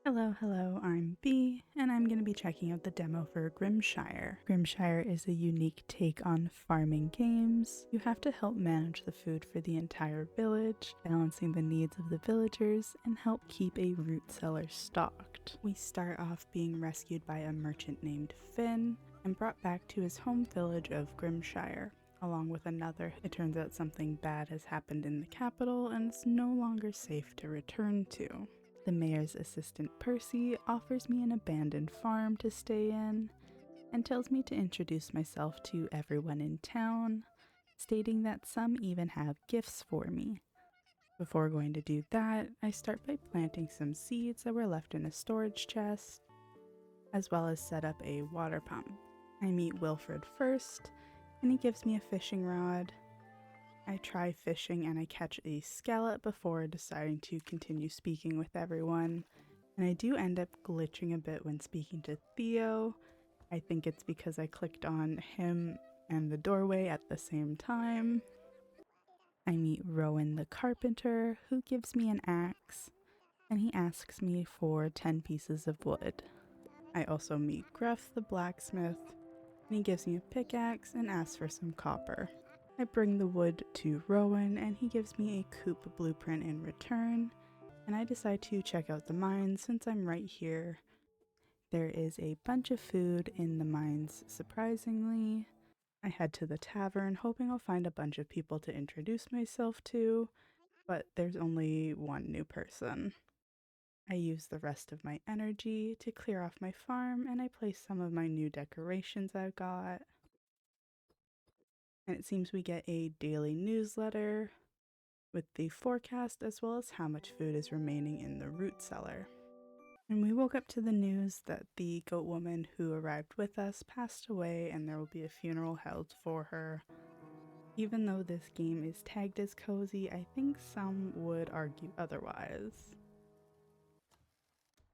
Hello, I'm B, and I'm going to be checking out the demo for Grimshire. Grimshire is a unique take on farming games. You have to help manage the food for the entire village, balancing the needs of the villagers, and help keep a root cellar stocked. We start off being rescued by a merchant named Finn, and brought back to his home village of Grimshire. Along with another, it turns out something bad has happened in the capital, and it's no longer safe to return to. The mayor's assistant Percy offers me an abandoned farm to stay in and tells me to introduce myself to everyone in town, stating that some even have gifts for me. Before going to do that, I start by planting some seeds that were left in a storage chest, as well as set up a water pump. I meet Wilfred first, and he gives me a fishing rod. I try fishing and I catch a scallop before deciding to continue speaking with everyone, and I do end up glitching a bit when speaking to Theo. I think it's because I clicked on him and the doorway at the same time. I meet Rowan the carpenter, who gives me an axe, and he asks me for 10 pieces of wood. I also meet Gruff the blacksmith, and he gives me a pickaxe and asks for some copper. I bring the wood to Rowan and he gives me a coop blueprint in return, and I decide to check out the mines since I'm right here. There is a bunch of food in the mines, surprisingly. I head to the tavern hoping I'll find a bunch of people to introduce myself to, but there's only one new person. I use the rest of my energy to clear off my farm and I place some of my new decorations I've got. And it seems we get a daily newsletter with the forecast as well as how much food is remaining in the root cellar. And we woke up to the news that the goat woman who arrived with us passed away and there will be a funeral held for her. Even though this game is tagged as cozy, I think some would argue otherwise.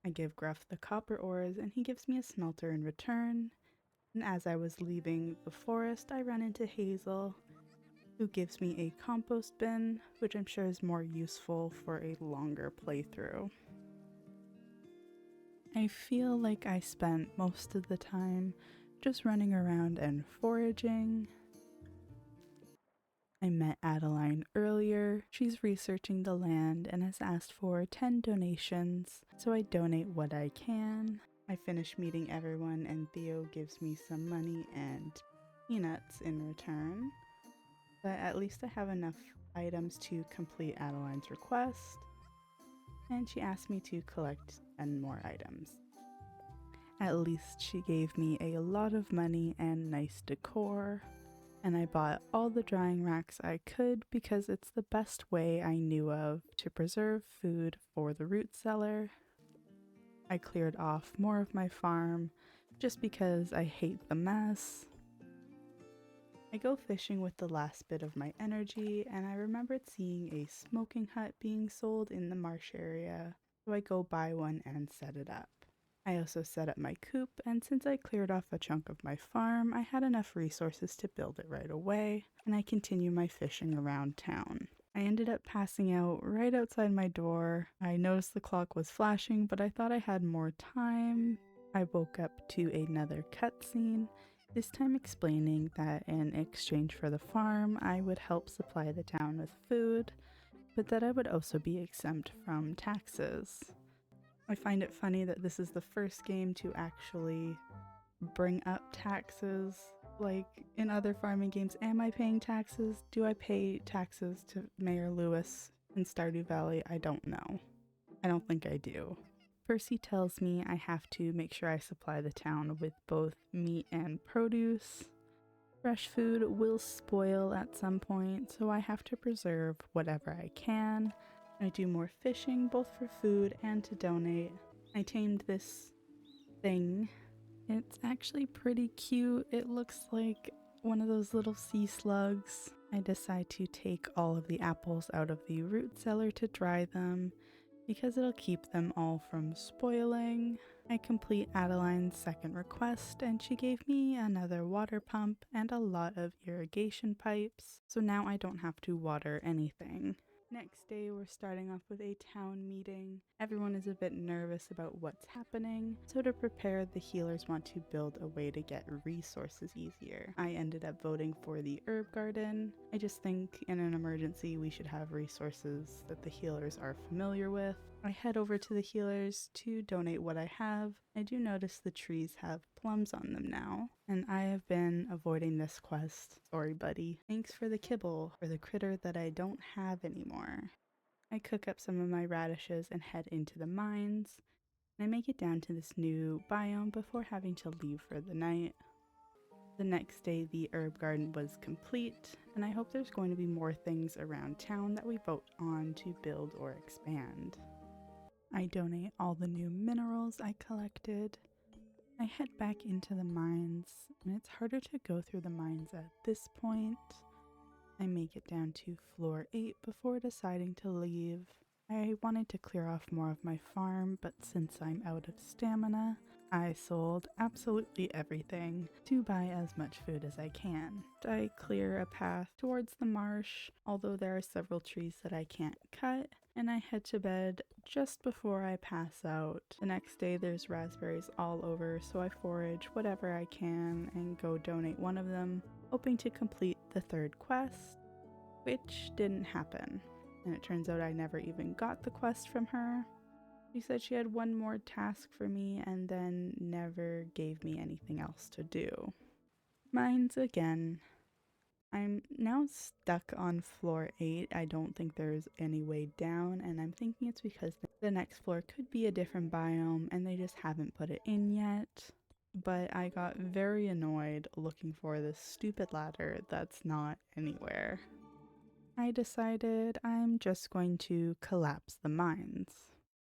I give Gruff the copper ores and he gives me a smelter in return. And as I was leaving the forest, I run into Hazel, who gives me a compost bin, which I'm sure is more useful for a longer playthrough. I feel like I spent most of the time just running around and foraging. I met Adeline earlier. She's researching the land and has asked for 10 donations, so I donate what I can. I finish meeting everyone and Theo gives me some money and peanuts in return. But at least I have enough items to complete Adeline's request, and she asked me to collect 10 more items. At least she gave me a lot of money and nice decor, and I bought all the drying racks I could because it's the best way I knew of to preserve food for the root cellar. I cleared off more of my farm just because I hate the mess. I go fishing with the last bit of my energy, and I remembered seeing a smoking hut being sold in the marsh area, so I go buy one and set it up. I also set up my coop, and since I cleared off a chunk of my farm, I had enough resources to build it right away, and I continue my fishing around town. I ended up passing out right outside my door. I noticed the clock was flashing, but I thought I had more time. I woke up to another cutscene, this time explaining that in exchange for the farm, I would help supply the town with food, but that I would also be exempt from taxes. I find it funny that this is the first game to actually bring up taxes. Like in other farming games, am I paying taxes? Do I pay taxes to Mayor Lewis in Stardew Valley? I don't know. I don't think I do. Percy tells me I have to make sure I supply the town with both meat and produce. Fresh food will spoil at some point, so I have to preserve whatever I can. I do more fishing, both for food and to donate. I tamed this thing. It's actually pretty cute. It looks like one of those little sea slugs. I decide to take all of the apples out of the root cellar to dry them, because it'll keep them all from spoiling. I complete Adeline's second request and she gave me another water pump and a lot of irrigation pipes, so now I don't have to water anything. Next day, we're starting off with a town meeting. Everyone is a bit nervous about what's happening, so to prepare, the healers want to build a way to get resources easier. I ended up voting for the herb garden. I just think in an emergency we should have resources that the healers are familiar with. I head over to the healers to donate what I have. I do notice the trees have plums on them now, and I have been avoiding this quest. Sorry, buddy. Thanks for the kibble for the critter that I don't have anymore. I cook up some of my radishes and head into the mines, and I make it down to this new biome before having to leave for the night. The next day, the herb garden was complete, and I hope there's going to be more things around town that we vote on to build or expand. I donate all the new minerals I collected. I head back into the mines, and it's harder to go through the mines at this point. I make it down to floor 8 before deciding to leave. I wanted to clear off more of my farm, but since I'm out of stamina, I sold absolutely everything to buy as much food as I can. I clear a path towards the marsh, although there are several trees that I can't cut, and I head to bed just before I pass out. The next day there's raspberries all over, so I forage whatever I can and go donate one of them, hoping to complete the third quest, which didn't happen. And it turns out I never even got the quest from her. She said she had one more task for me and then never gave me anything else to do. Mines again. I'm now stuck on floor 8. I don't think there's any way down, and I'm thinking it's because the next floor could be a different biome and they just haven't put it in yet. But I got very annoyed looking for this stupid ladder that's not anywhere. I decided I'm just going to collapse the mines.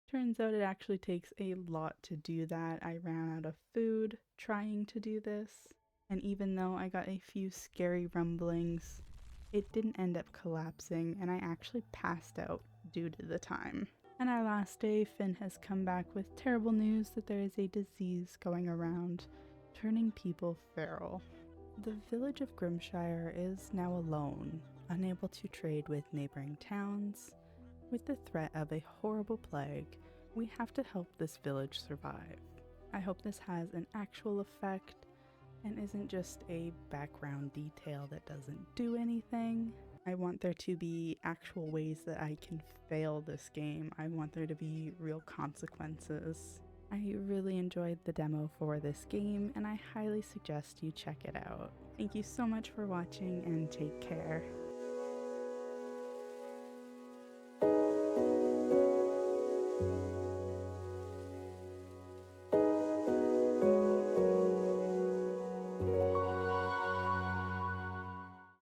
Turns out it actually takes a lot to do that. I ran out of food trying to do this, and even though I got a few scary rumblings, it didn't end up collapsing, and I actually passed out due to the time. And our last day, Finn has come back with terrible news that there is a disease going around, turning people feral. The village of Grimshire is now alone, unable to trade with neighboring towns. With the threat of a horrible plague, we have to help this village survive. I hope this has an actual effect and isn't just a background detail that doesn't do anything. I want there to be actual ways that I can fail this game. I want there to be real consequences. I really enjoyed the demo for this game, and I highly suggest you check it out. Thank you so much for watching, and take care.